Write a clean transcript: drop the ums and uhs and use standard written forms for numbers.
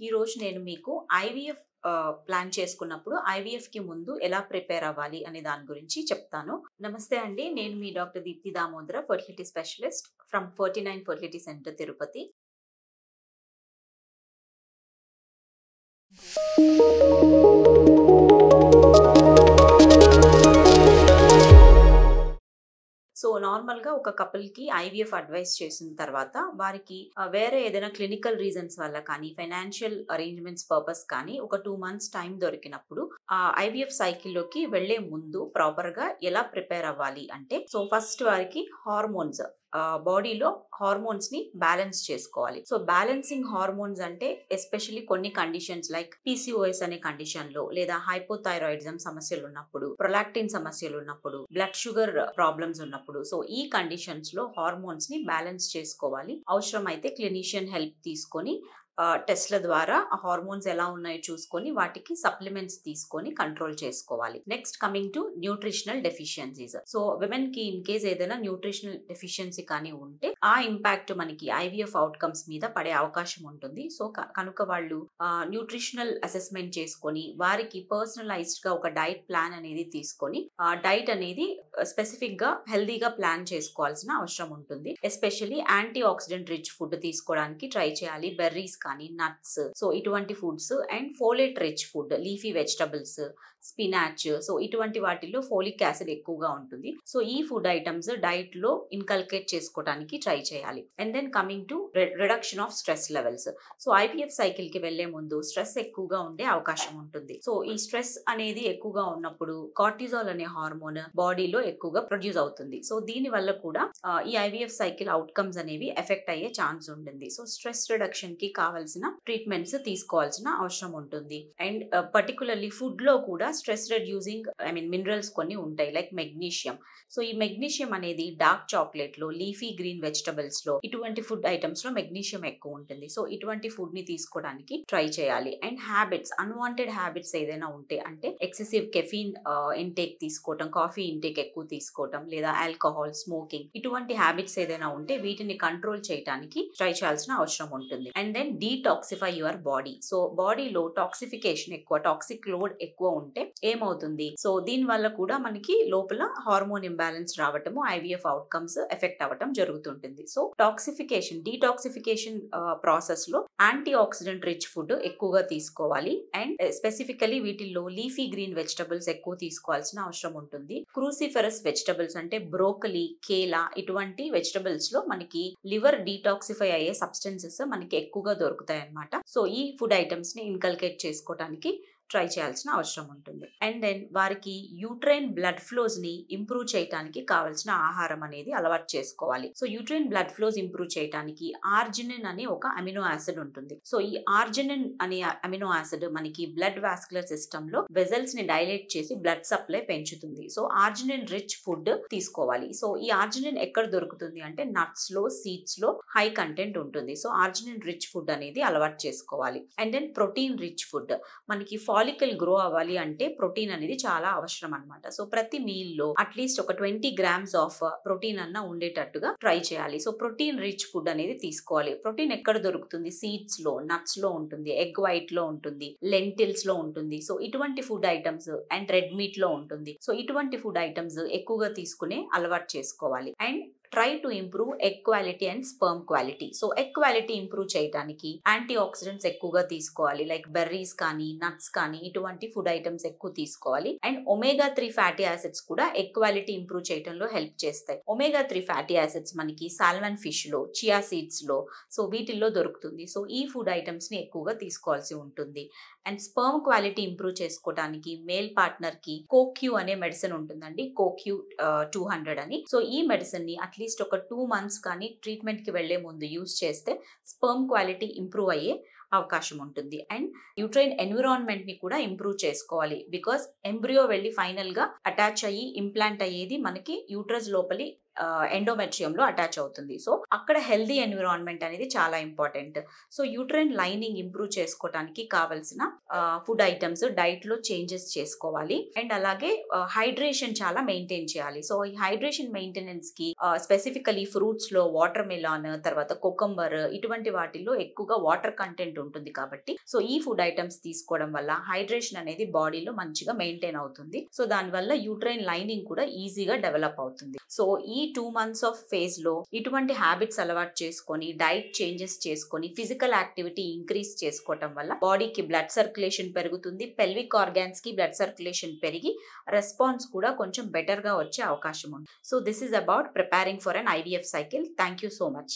ఈరోజు నేను మీకు ఐవీఎఫ్ ప్లాన్ చేసుకున్నప్పుడు ఐవీఎఫ్‌కి ముందు ఎలా ప్రిపేర్ అవ్వాలి అనే దాని గురించి చెప్తాను. నమస్తే అండి. నేను మీ doctor Deepti Damodara, fertility specialist from 49 fertility centre Tirupati. So నార్మల్‌గా ఒక కపుల్‌కి ఐవీఎఫ్ అడ్వైస్ చేసిన తర్వాత వారికి వేరే ఏదైనా క్లినికల్ రీజన్స్ వల్ల కానీ, ఫైనాన్షియల్ అరేంజ్‌మెంట్స్ పర్పస్ కానీ ఒక 2 మంత్స్ టైం దొరికినప్పుడు ఐవీఎఫ్ సైకిల్‌లోకి వెళ్ళే ముందు ప్రాపర్‌గా ఎలా ప్రిపేర్ అవ్వాలి అంటే, సో ఫస్ట్ వారికి హార్మోన్స్ బాడీలో హార్మోన్స్‌ని బ్యాలెన్స్ చేసుకోవాలి. సో బ్యాలెన్సింగ్ హార్మోన్స్ అంటే ఎస్పెషల్లీ కొన్ని కండిషన్స్ లైక్ పీసీఓఎస్ అనే కండిషన్‌లో లేదా హైపోథైరాయిడిజం సమస్యలు ఉన్నప్పుడు, ప్రొలాక్టిన్ సమస్యలు ఉన్నప్పుడు, బ్లడ్ షుగర్ ప్రాబ్లమ్స్ ఉన్నప్పుడు, సో ఈ కండిషన్స్‌లో హార్మోన్స్‌ని బ్యాలెన్స్ చేసుకోవాలి. అవసరమైతే క్లినిషియన్ హెల్ప్ తీసుకొని టెస్ట్‌ల ద్వారా ఆ హార్మోన్స్ ఎలా ఉన్నాయో చూసుకొని వాటికి సప్లిమెంట్స్ తీసుకొని కంట్రోల్ చేసుకోవాలి. Next coming to nutritional deficiencies. So విమెన్‌కి ఇన్ కేస్ ఏదైనా న్యూట్రిషనల్ డెఫిషియన్సీ కానీ ఉంటే ఆ ఇంపాక్ట్ మనకి ఐవీఎఫ్ అవుట్‌కమ్స్ మీద పడే అవకాశం ఉంటుంది. సో కనుక వాళ్ళు న్యూట్రిషనల్ అసెస్మెంట్ చేసుకొని వారికి పర్సనలైజ్డ్‌గా ఒక డైట్ ప్లాన్ అనేది తీసుకొని డైట్ అనేది స్పెసిఫిక్‌గా హెల్తీగా ప్లాన్ చేసుకోవాల్సిన అవసరం ఉంటుంది. Especially antioxidant rich food తీసుకోవడానికి ట్రై చేయాలి. బెర్రీస్ కానీ, నట్స్, సో ఇటువంటి foods and folate rich food, leafy vegetables, spinach, so ఇటువంటి వాటిల్లో ఫోలిక్ యాసిడ్ ఎక్కువగా ఉంటుంది. సో ఈ ఫుడ్ ఐటమ్స్ డైట్ లో ఇన్కల్కేట్ చేసుకోవడానికి ట్రై చేయాలి. And then coming to reduction of stress levels. So IVF cycle కి వెళ్లే ముందు స్ట్రెస్ ఎక్కువగా ఉండే అవకాశం ఉంటుంది. సో ఈ స్ట్రెస్ అనేది ఎక్కువగా ఉన్నప్పుడు కార్టిజాల్ అనే హార్మోన్ బాడీలో ఎక్కువగా ప్రొడ్యూస్ అవుతుంది. సో దీని వల్ల కూడా ఈ ఐవీఎఫ్ సైకిల్ అవుట్కమ్స్ అనేవి ఎఫెక్ట్ అయ్యే ఛాన్స్ ఉంటుంది. సో స్ట్రెస్ రిడక్షన్ కి కావాల్సిన ట్రీట్మెంట్స్ తీసుకోవాల్సిన అవసరం ఉంటుంది. అండ్ పర్టికులర్లీ ఫుడ్ లో కూడా స్ట్రెస్ రెడ్యూసింగ్ మినరల్స్ కొన్ని ఉంటాయి లైక్ మెగ్నీషియం. సో ఈ మెగ్నీషియం అనేది డార్క్ చాక్లెట్ లో, లీఫీ గ్రీన్ వెజిటబుల్స్ లో, ఇటువంటి ఫుడ్ ఐటమ్స్ లో మెగ్నీషియం ఎక్కువ ఉంటుంది. సో ఇటువంటి ఫుడ్ ని తీసుకోవడానికి ట్రై చేయాలి. అండ్ హ్యాబిట్స్, అన్వాంటెడ్ హ్యాబిట్స్ ఏదైనా ఉంటే అంటే ఎక్సెసివ్ కెఫీన్ ఇంటేక్ తీసుకోవటం, కాఫీ ఇంటేక్ ఎక్కువ తీసుకోవటం, లేదా ఆల్కహాల్, స్మోకింగ్, ఇటువంటి హ్యాబిట్స్ ఏదైనా ఉంటే వీటిని కంట్రోల్ చేయడానికి ట్రై చేయాల్సిన అవసరం ఉంటుంది. And then detoxify your body. So బాడీలో టాక్సిఫికేషన్ ఎక్కువ, టాక్సిక్ లోడ్ ఎక్కువ ఉంటే ఏమవుతుంది, సో దీని వల్ల కూడా మనకి లోపల హార్మోన్ ఇంబ్యాలెన్స్ రావటము, ఐవీఎఫ్ అవుట్కమ్స్ ఎఫెక్ట్ అవ్వటం జరుగుతుంటుంది. సో టాక్సిఫికేషన్, డీటాక్సిఫికేషన్ ప్రాసెస్ లో యాంటీ ఆక్సిడెంట్ రిచ్ ఫుడ్ ఎక్కువగా తీసుకోవాలి. అండ్ స్పెసిఫికలీ వీటిల్లో లీఫీ గ్రీన్ వెజిటబుల్స్ ఎక్కువ తీసుకోవాల్సిన అవసరం ఉంటుంది. క్రూసిఫెరస్ వెజిటబుల్స్ అంటే బ్రోకలీ, కేలా, ఇటువంటి వెజిటబుల్స్ లో మనకి లివర్ డీటాక్సిఫై అయ్యే సబ్స్టెన్సెస్ మనకి ఎక్కువగా దొరుకుతాయి అన్నమాట. సో ఈ ఫుడ్ ఐటమ్స్ ని ఇన్కల్కేట్ చేసుకోవడానికి ట్రై చేయాల్సిన అవసరం ఉంటుంది. అండ్ దెన్ వారికి యూట్రైన్ బ్లడ్ ఫ్లోస్ ని ఇంప్రూవ్ చేయడానికి కావాల్సిన ఆహారం అనేది అలవాటు చేసుకోవాలి. So uterine blood flows improve చేయడానికి ఆర్జినిన్ అనే ఒక అమినో యాసిడ్ ఉంటుంది. సో ఈ ఆర్జినిన్ అనే అమినో యాసిడ్ మనకి బ్లడ్ వాస్కులర్ సిస్టమ్ లో వెజల్స్ ని డైలేట్ చేసి బ్లడ్ సప్లై పెంచుతుంది. సో ఆర్జినిన్ రిచ్ ఫుడ్ తీసుకోవాలి. సో ఈ ఆర్జినిన్ ఎక్కడ దొరుకుతుంది అంటే నట్స్ లో, సీడ్స్ లో హై కంటెంట్ ఉంటుంది. సో ఆర్జినిన్ రిచ్ ఫుడ్ అనేది అలవాటు చేసుకోవాలి. And then protein rich food, మనకి ఫాలికల్ గ్రో అవ్వాలి అంటే ప్రోటీన్ అనేది చాలా అవసరం అన్నమాట. సో ప్రతి మీల్ లో అట్లీస్ట్ ఒక 20 grams ఆఫ్ ప్రోటీన్ అన్న ఉండేటట్టుగా ట్రై చేయాలి. సో ప్రోటీన్ రిచ్ ఫుడ్ అనేది తీసుకోవాలి. ప్రోటీన్ ఎక్కడ దొరుకుతుంది? సీడ్స్ లో, నట్స్ లో ఉంటుంది, ఎగ్ వైట్ లో ఉంటుంది, లెంటిల్స్ లో ఉంటుంది. సో ఇటువంటి food items and red meat లో ఉంటుంది. సో ఇటువంటి ఫుడ్ ఐటమ్స్ ఎక్కువగా తీసుకునే అలవాటు చేసుకోవాలి. And try to improve egg quality and sperm quality. So egg quality improve చేయడానికి యాంటీ ఆక్సిడెంట్స్ ఎక్కువగా తీసుకోవాలి లైక్ బెర్రీస్ కానీ, నట్స్ కానీ, ఇటువంటి ఫుడ్ ఐటమ్స్ ఎక్కువ తీసుకోవాలి. అండ్ ఒమేగా 3 ఫ్యాటీ యాసిడ్స్ కూడా ఎగ్ క్వాలిటీ ఇంప్రూవ్ చేయడంలో హెల్ప్ చేస్తాయి. ఒమేగా 3 ఫ్యాటీ యాసిడ్స్ మనకి సాల్మన్ ఫిష్ లో, చియా సీడ్స్ లో, సో వీటిల్లో దొరుకుతుంది. సో ఈ ఫుడ్ ఐటమ్స్ ని ఎక్కువగా తీసుకోవాల్సి ఉంటుంది. అండ్ స్పర్మ్ క్వాలిటీ ఇంప్రూవ్ చేసుకోవడానికి మేల్ పార్ట్నర్ కి కోక్యూ అనే మెడిసిన్ ఉంటుందండి, కోక్యూ 200 అని. సో ఈ మెడిసిన్ ని అట్లీస్ట్ ఒక 2 మంత్స్ కానీ ట్రీట్మెంట్ కి వెళ్లే ముందు యూజ్ చేస్తే స్పర్మ్ క్వాలిటీ ఇంప్రూవ్ అయ్యే అవకాశం ఉంటుంది. అండ్ యూట్రైన్ ఎన్విరాన్మెంట్ ని కూడా ఇంప్రూవ్ చేసుకోవాలి. బికాస్ ఎంబ్రియో వెళ్ళి ఫైనల్ గా అటాచ్ అయ్యి ఇంప్లాంట్ అయ్యేది మనకి యూట్రస్ లోపలి ఎండోమెట్రియం లో అటాచ్ అవుతుంది. సో అక్కడ హెల్దీ ఎన్విరాన్మెంట్ అనేది చాలా important. So uterine lining improve చేసుకోవడానికి కావాల్సిన ఫుడ్ ఐటమ్స్ డైట్ లో చేంజెస్ చేసుకోవాలి. అండ్ అలాగే హైడ్రేషన్ చాలా మెయింటైన్ చేయాలి. సో ఈ హైడ్రేషన్ మెయింటెనెన్స్ కి స్పెసిఫికలీ ఫ్రూట్స్ లో వాటర్ మెలాన్, తర్వాత కొకంబర్, ఇటువంటి వాటిల్లో ఎక్కువగా వాటర్ కంటెంట్ ఉంటుంది కాబట్టి సో ఈ ఫుడ్ ఐటమ్స్ తీసుకోవడం వల్ల హైడ్రేషన్ అనేది బాడీలో మంచిగా మెయింటైన్ అవుతుంది. సో దాని వల్ల యూట్రైన్ లైనింగ్ కూడా ఈజీగా డెవలప్ అవుతుంది. సో ఈ 2 months ఆఫ్ ఫేజ్ లో ఇటువంటి హ్యాబిట్స్ అలవాటు చేసుకొని డైట్ చేంజెస్ చేసుకొని ఫిజికల్ యాక్టివిటీ ఇంక్రీజ్ చేసుకోవటం వల్ల బాడీకి బ్లడ్ సర్క్యులేషన్ పెరుగుతుంది. పెల్విక్ ఆర్గాన్స్ కి బ్లడ్ సర్క్యులేషన్ పెరిగి రెస్పాన్స్ కూడా కొంచెం బెటర్ గా వచ్చే అవకాశం ఉంది. So this is about preparing for an IVF cycle. Thank you so much.